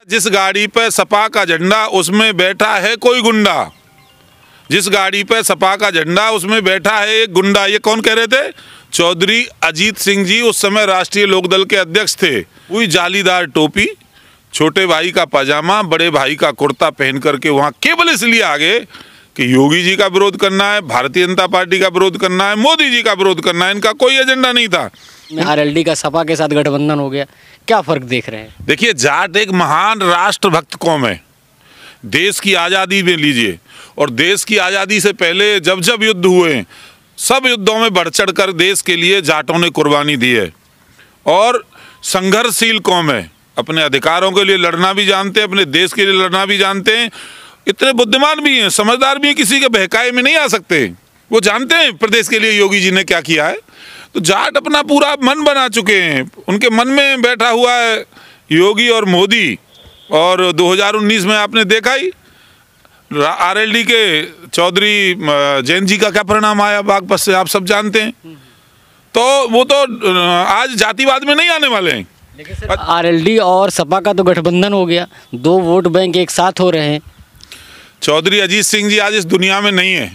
जिस गाड़ी पे सपा का झंडा उसमें बैठा है कोई गुंडा। जिस गाड़ी पे सपा का झंडा उसमें बैठा है एक गुंडा। ये कौन कह रहे थे? चौधरी अजीत सिंह जी, उस समय राष्ट्रीय लोकदल के अध्यक्ष थे। वही जालीदार टोपी, छोटे भाई का पजामा, बड़े भाई का कुर्ता पहन करके वहाँ केवल इसलिए आ गए कि योगी जी का विरोध करना है, भारतीय जनता पार्टी का विरोध करना है, मोदी जी का विरोध करना है। इनका कोई एजेंडा नहीं था। आरएलडी का सपा के साथ गठबंधन हो गया, क्या फर्क देख रहे हैं? देखिए, जाट एक महान राष्ट्रभक्त कौम है। देश की आज़ादी में लीजिए, और देश की आज़ादी से पहले जब जब युद्ध हुए, सब युद्धों में बढ़ चढ़ कर देश के लिए जाटों ने कुर्बानी दी है। और संघर्षशील कौम है, अपने अधिकारों के लिए लड़ना भी जानते हैं, अपने देश के लिए लड़ना भी जानते हैं। इतने बुद्धिमान भी हैं, समझदार भी हैं, किसी के बहकाए में नहीं आ सकते। वो जानते हैं प्रदेश के लिए योगी जी ने क्या किया है। तो जाट अपना पूरा मन बना चुके हैं, उनके मन में बैठा हुआ है योगी और मोदी। और 2019 में आपने देखा ही आरएलडी के चौधरी जैन जी का क्या परिणाम आया बागपत से, आप सब जानते हैं। तो वो तो आज जातिवाद में नहीं आने वाले हैं। लेकिन सर, आरएलडी और सपा का तो गठबंधन हो गया, दो वोट बैंक एक साथ हो रहे हैं। चौधरी अजीत सिंह जी आज इस दुनिया में नहीं है।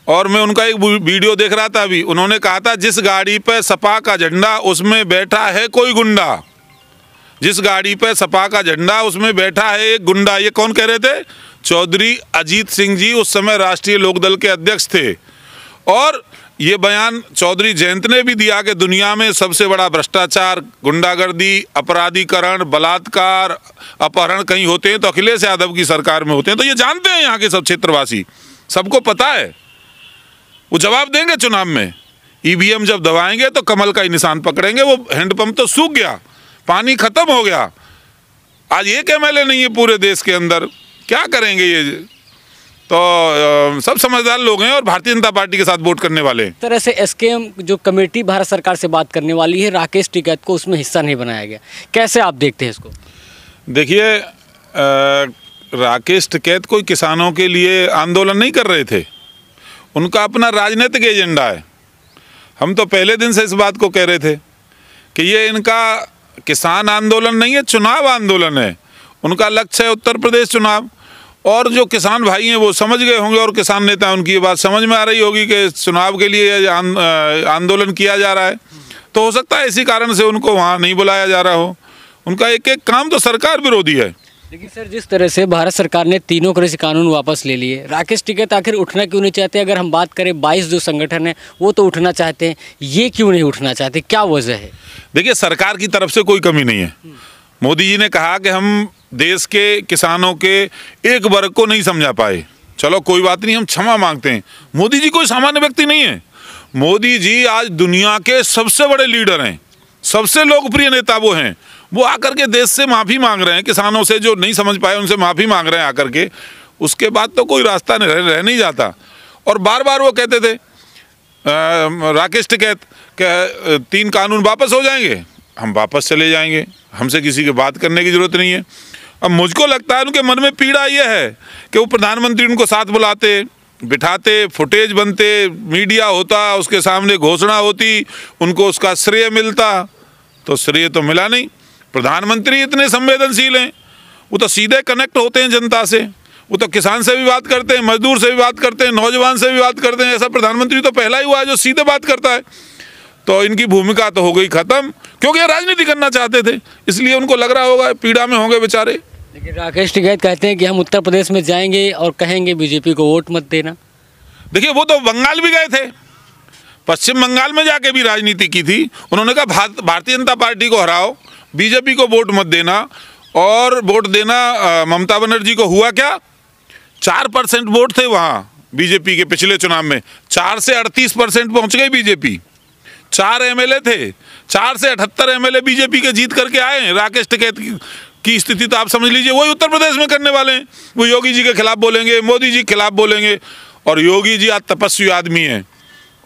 और मैं उनका एक वीडियो देख रहा था अभी, उन्होंने कहा था जिस गाड़ी पे सपा का झंडा उसमें बैठा है कोई गुंडा। जिस गाड़ी पे सपा का झंडा उसमें बैठा है एक गुंडा। ये कौन कह रहे थे? चौधरी अजीत सिंह जी, उस समय राष्ट्रीय लोकदल के अध्यक्ष थे। और ये बयान चौधरी जयंत ने भी दिया कि दुनिया में सबसे बड़ा भ्रष्टाचार, गुंडागर्दी, अपराधीकरण, बलात्कार, अपहरण कहीं होते हैं तो अखिलेश यादव की सरकार में होते हैं। तो ये जानते हैं यहाँ के सब क्षेत्रवासी, सबको पता है। वो जवाब देंगे चुनाव में। ईवीएम जब दबाएंगे तो कमल का ही निशान पकड़ेंगे। वो हैंडपंप तो सूख गया, पानी खत्म हो गया। आज एक एमएलए नहीं है पूरे देश के अंदर, क्या करेंगे ये? तो सब समझदार लोग हैं और भारतीय जनता पार्टी के साथ वोट करने वाले। इस तरह से एसकेएम जो कमेटी भारत सरकार से बात करने वाली है, राकेश टिकैत को उसमें हिस्सा नहीं बनाया गया, कैसे आप देखते हैं इसको? देखिए, राकेश टिकैत कोई किसानों के लिए आंदोलन नहीं कर रहे थे, उनका अपना राजनीतिक एजेंडा है। हम तो पहले दिन से इस बात को कह रहे थे कि ये इनका किसान आंदोलन नहीं है, चुनाव आंदोलन है। उनका लक्ष्य है उत्तर प्रदेश चुनाव। और जो किसान भाई हैं वो समझ गए होंगे, और किसान नेता, उनकी ये बात समझ में आ रही होगी कि चुनाव के लिए आंदोलन किया जा रहा है। तो हो सकता है इसी कारण से उनको वहाँ नहीं बुलाया जा रहा हो। उनका एक एक काम तो सरकार विरोधी है। लेकिन सर, जिस तरह से भारत सरकार ने तीनों कृषि कानून वापस ले लिए, राकेश टिकैत आखिर उठना क्यों नहीं चाहते? अगर हम बात करें 22 जो संगठन है वो तो उठना चाहते हैं, ये क्यों नहीं उठना चाहते, क्या वजह है? देखिए, सरकार की तरफ से कोई कमी नहीं है। मोदी जी ने कहा कि हम देश के किसानों के एक वर्ग को नहीं समझा पाए, चलो कोई बात नहीं, हम क्षमा मांगते हैं। मोदी जी कोई सामान्य व्यक्ति नहीं है। मोदी जी आज दुनिया के सबसे बड़े लीडर हैं, सबसे लोकप्रिय नेता वो हैं। वो आकर के देश से माफ़ी मांग रहे हैं, किसानों से जो नहीं समझ पाए उनसे माफ़ी मांग रहे हैं आकर के। उसके बाद तो कोई रास्ता रह नहीं जाता। और बार बार वो कहते थे राकेश टिकैत कि 3 कानून वापस हो जाएंगे, हम वापस चले जाएंगे, हमसे किसी की बात करने की ज़रूरत नहीं है। अब मुझको लगता है उनके मन में पीड़ा ये है कि वो प्रधानमंत्री उनको साथ बुलाते, बिठाते, फुटेज बनते, मीडिया होता, उसके सामने घोषणा होती, उनको उसका श्रेय मिलता। तो श्रेय तो मिला नहीं। प्रधानमंत्री इतने संवेदनशील हैं, वो तो सीधे कनेक्ट होते हैं जनता से। वो तो किसान से भी बात करते हैं, मजदूर से भी बात करते हैं, नौजवान से भी बात करते हैं। ऐसा प्रधानमंत्री तो पहला ही हुआ है जो सीधे बात करता है। तो इनकी भूमिका तो हो गई खत्म, क्योंकि ये राजनीति करना चाहते थे, इसलिए उनको लग रहा होगा पीड़ा में होंगे बेचारे। लेकिन राकेश टिकैत कहते हैं कि हम उत्तर प्रदेश में जाएंगे और कहेंगे बीजेपी को वोट मत देना। देखिए, वो तो बंगाल भी गए थे, पश्चिम बंगाल में जाके भी राजनीति की थी। उन्होंने कहा भारतीय जनता पार्टी को हराओ, बीजेपी को वोट मत देना। और वोट देना ममता बनर्जी को हुआ क्या? 4% वोट थे वहाँ बीजेपी के पिछले चुनाव में, 4 से 38% पहुँच गई बीजेपी। 4 एमएलए थे, 4 से 78 एमएलए बीजेपी के जीत करके आए हैं। राकेश टिकैत की स्थिति तो आप समझ लीजिए, वही उत्तर प्रदेश में करने वाले हैं। वो योगी जी के खिलाफ बोलेंगे, मोदी जी के खिलाफ बोलेंगे। और योगी जी आज तपस्वी आदमी हैं,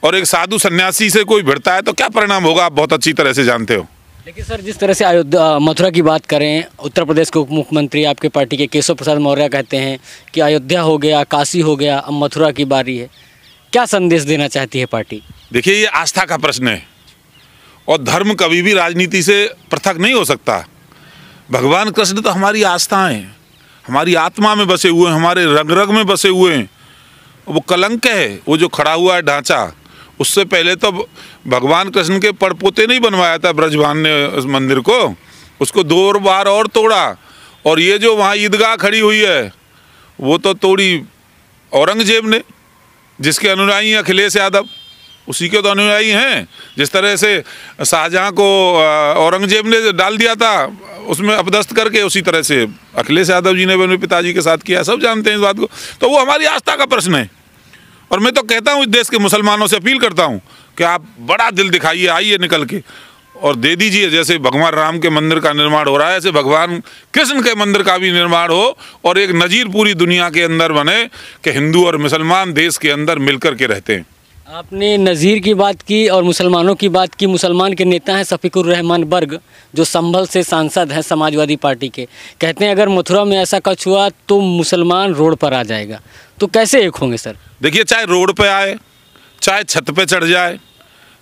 और एक साधु सन्यासी से कोई भिड़ता है तो क्या परिणाम होगा आप बहुत अच्छी तरह से जानते हो। लेकिन सर, जिस तरह से अयोध्या मथुरा की बात करें, उत्तर प्रदेश के उप मुख्यमंत्री आपके पार्टी के केशव प्रसाद मौर्य कहते हैं कि अयोध्या हो गया, काशी हो गया, अब मथुरा की बारी है। क्या संदेश देना चाहती है पार्टी? देखिए, ये आस्था का प्रश्न है, और धर्म कभी भी राजनीति से पृथक नहीं हो सकता। भगवान कृष्ण तो हमारी आस्थाएं हैं, हमारी आत्मा में बसे हुए हैं, हमारे रग रग में बसे हुए हैं। वो कलंक है, वो जो खड़ा हुआ है ढांचा, उससे पहले तो भगवान कृष्ण के पड़पोते नहीं बनवाया था ब्रजभान ने उस मंदिर को, उसको 2 बार और तोड़ा। और ये जो वहाँ ईदगाह खड़ी हुई है वो तो तोड़ी औरंगजेब ने, जिसके अनुयायी अखिलेश यादव, उसी के तो अनुयायी हैं। जिस तरह से शाहजहाँ को औरंगजेब ने डाल दिया था उसमें अपदस्थ करके, उसी तरह से अखिलेश यादव जी ने अपने पिताजी के साथ किया, सब जानते हैं इस बात को। तो वो हमारी आस्था का प्रश्न है। और मैं तो कहता हूँ इस देश के मुसलमानों से अपील करता हूँ कि आप बड़ा दिल दिखाइए, आइए निकल के और दे दीजिए। जैसे भगवान राम के मंदिर का निर्माण हो रहा है, ऐसे भगवान कृष्ण के मंदिर का भी निर्माण हो और एक नज़ीर पूरी दुनिया के अंदर बने कि हिंदू और मुसलमान देश के अंदर मिलकर के रहते हैं। आपने नज़ीर की बात की और मुसलमानों की बात की। मुसलमान के नेता हैं शफीकुर रहमान बर्ग, जो संभल से सांसद हैं समाजवादी पार्टी के, कहते हैं अगर मथुरा में ऐसा कुछ हुआ तो मुसलमान रोड पर आ जाएगा। तो कैसे एक होंगे सर? देखिए, चाहे रोड पे आए, चाहे छत पे चढ़ जाए,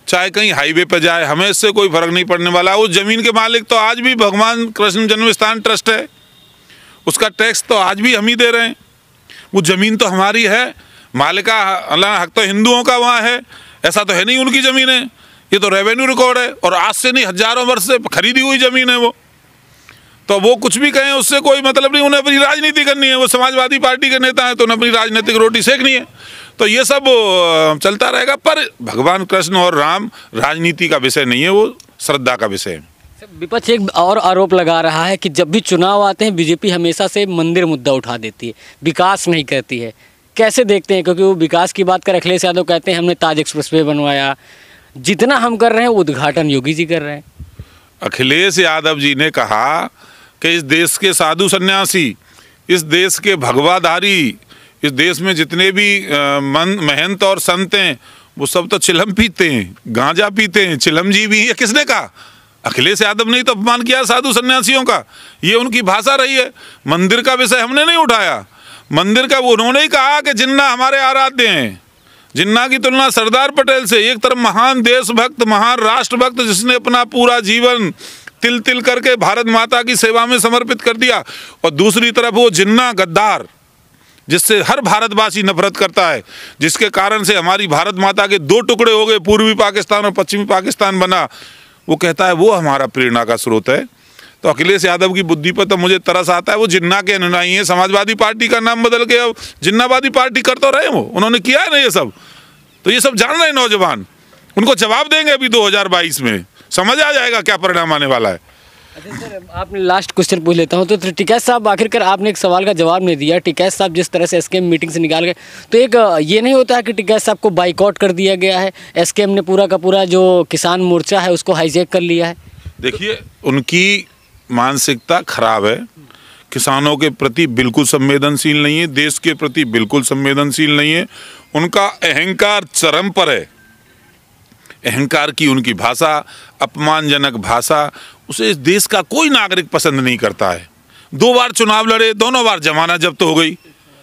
चाहे कहीं हाईवे पे जाए, हमें इससे कोई फर्क नहीं पड़ने वाला। उस जमीन के मालिक तो आज भी भगवान कृष्ण जन्म स्थान ट्रस्ट है, उसका टैक्स तो आज भी हम ही दे रहे हैं। वो जमीन तो हमारी है, मालिका अल्लाह हक तो हिंदुओं का वहाँ है, ऐसा तो है नहीं उनकी ज़मीन है। ये तो रेवेन्यू रिकॉर्ड है और आज से नहीं हजारों वर्ष से खरीदी हुई ज़मीन है वो। तो वो कुछ भी कहें उससे कोई मतलब नहीं, उन्हें अपनी राजनीति करनी है। वो समाजवादी पार्टी के नेता हैं तो उन्हें अपनी राजनीतिक रोटी सेकनी है। तो ये सब चलता रहेगा। पर भगवान कृष्ण और राम राजनीति का विषय नहीं है, वो श्रद्धा का विषय है। विपक्ष एक और आरोप लगा रहा है कि जब भी चुनाव आते हैं बीजेपी हमेशा से मंदिर मुद्दा उठा देती है, विकास नहीं करती है। कैसे देखते हैं? क्योंकि वो विकास की बात कर अखिलेश यादव कहते हैं हमने ताज एक्सप्रेसवे बनवाया, जितना हम कर रहे हैं उद्घाटन योगी जी कर रहे हैं। अखिलेश यादव जी ने कहा कि इस देश के साधु सन्यासी, इस देश के भगवाधारी, इस देश में जितने भी महंत और संत हैं वो सब तो चिलम पीते हैं, गांजा पीते हैं, चिलम जी भी। ये किसने कहा? अखिलेश यादव ने ही तो अपमान किया साधु सन्यासियों का। ये उनकी भाषा रही है। मंदिर का विषय हमने नहीं उठाया। मंदिर का वो उन्होंने ही कहा कि जिन्ना हमारे आराध्य हैं। जिन्ना की तुलना सरदार पटेल से। एक तरफ महान देशभक्त, महान राष्ट्रभक्त जिसने अपना पूरा जीवन तिल तिल करके भारत माता की सेवा में समर्पित कर दिया, और दूसरी तरफ वो जिन्ना गद्दार जिससे हर भारतवासी नफरत करता है, जिसके कारण से हमारी भारत माता के 2 टुकड़े हो गए, पूर्वी पाकिस्तान और पश्चिमी पाकिस्तान बना। वो कहता है वो हमारा प्रेरणा का स्रोत है। तो अखिलेश यादव की बुद्धि पर तो मुझे तरस आता है। वो जिन्ना के अनुयायी हैं। समाजवादी पार्टी का नाम बदल के अब जिन्नावादी पार्टी कर तो रहे, वो उन्होंने किया है ना ये सब। तो ये सब जान रहे हैं नौजवान, उनको जवाब देंगे अभी 2022 में, समझ आ जाएगा क्या परिणाम आने वाला है। अच्छा सर, आपने लास्ट क्वेश्चन पूछ लेता हूँ। तो टिकैत साहब, आखिरकार आपने एक सवाल का जवाब नहीं दिया। टिकैत साहब जिस तरह से एसकेएम मीटिंग से निकाल गए, तो एक ये नहीं होता है कि टिकैत साहब को बाइकआउट कर दिया गया है, एसकेएम ने पूरा का पूरा जो किसान मोर्चा है उसको हाईजैक कर लिया है? देखिए, उनकी मानसिकता खराब है। किसानों के प्रति बिल्कुल संवेदनशील नहीं है, देश के प्रति बिल्कुल संवेदनशील नहीं है। उनका अहंकार चरम पर है। अहंकार की उनकी भाषा, अपमानजनक भाषा, उसे इस देश का कोई नागरिक पसंद नहीं करता है। 2 बार चुनाव लड़े, दोनों बार जमानत जब्त हो गई।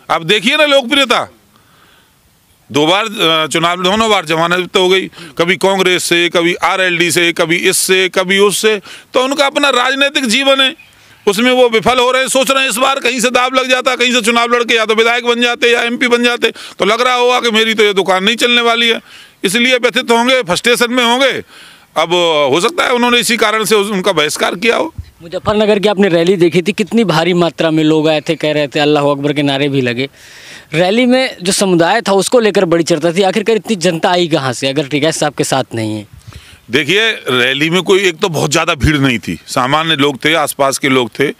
आप देखिए ना लोकप्रियता, 2 बार चुनाव, दोनों बार जमानत जब्त हो गई। कभी कांग्रेस से, कभी आरएलडी से, कभी इससे, कभी उससे। तो उनका अपना राजनीतिक जीवन है, उसमें वो विफल हो रहे हैं। सोच रहे हैं इस बार कहीं से दाव लग जाता, कहीं से चुनाव लड़के या तो विधायक बन जाते या एमपी बन जाते, तो लग रहा होगा कि मेरी तो ये दुकान नहीं चलने वाली है, इसलिए व्यथित होंगे, फ्रस्ट्रेशन में होंगे। अब हो सकता है उन्होंने इसी कारण से उनका बहिष्कार किया हो। मुजफ्फरनगर की आपने रैली देखी थी, कितनी भारी मात्रा में लोग आए थे, कह रहे थे अल्लाह अकबर के नारे भी लगे। रैली में जो समुदाय था उसको लेकर बड़ी चर्चा थी। आखिरकार इतनी जनता आई कहाँ से अगर टिकैत साहब के साथ नहीं है? देखिए, रैली में कोई एक तो बहुत ज़्यादा भीड़ नहीं थी, सामान्य लोग थे, आसपास के लोग थे,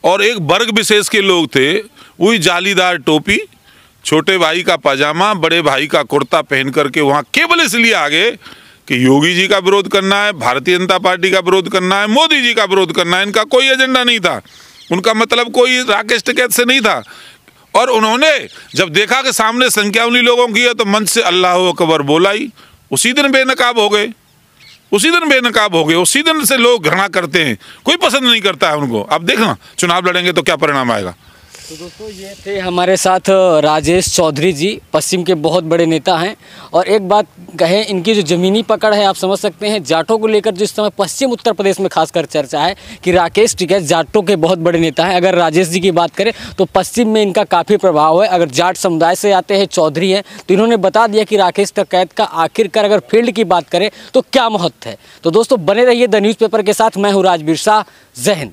और एक वर्ग विशेष के लोग थे। वही जालीदार टोपी, छोटे भाई का पाजामा, बड़े भाई का कुर्ता पहन करके वहाँ केवल इसलिए आ गए कि योगी जी का विरोध करना है, भारतीय जनता पार्टी का विरोध करना है, मोदी जी का विरोध करना है। इनका कोई एजेंडा नहीं था, उनका मतलब कोई राकेश टिकैत से नहीं था। और उन्होंने जब देखा कि सामने संख्या उन्हीं लोगों की है तो मंच से अल्लाह अकबर बोला ही, उसी दिन बेनकाब हो गए। उसी दिन बेनकाब हो गए। उसी दिन से लोग घृणा करते हैं, कोई पसंद नहीं करता है उनको। अब देखना चुनाव लड़ेंगे तो क्या परिणाम आएगा। तो दोस्तों ये थे हमारे साथ राजेश चौधरी जी, पश्चिम के बहुत बड़े नेता हैं। और एक बात कहें, इनकी जो ज़मीनी पकड़ है आप समझ सकते हैं। जाटों को लेकर जिस समय पश्चिम उत्तर प्रदेश में खासकर चर्चा है कि राकेश टिकैत जाटों के बहुत बड़े नेता हैं। अगर राजेश जी की बात करें तो पश्चिम में इनका काफ़ी प्रभाव है। अगर जाट समुदाय से आते हैं, चौधरी हैं, तो इन्होंने बता दिया कि राकेश टिकैत का आखिरकार अगर फील्ड की बात करें तो क्या महत्व है। तो दोस्तों बने रहिए द न्यूज़पेपर के साथ। मैं हूँ राजवीर शाह। जय हिंद।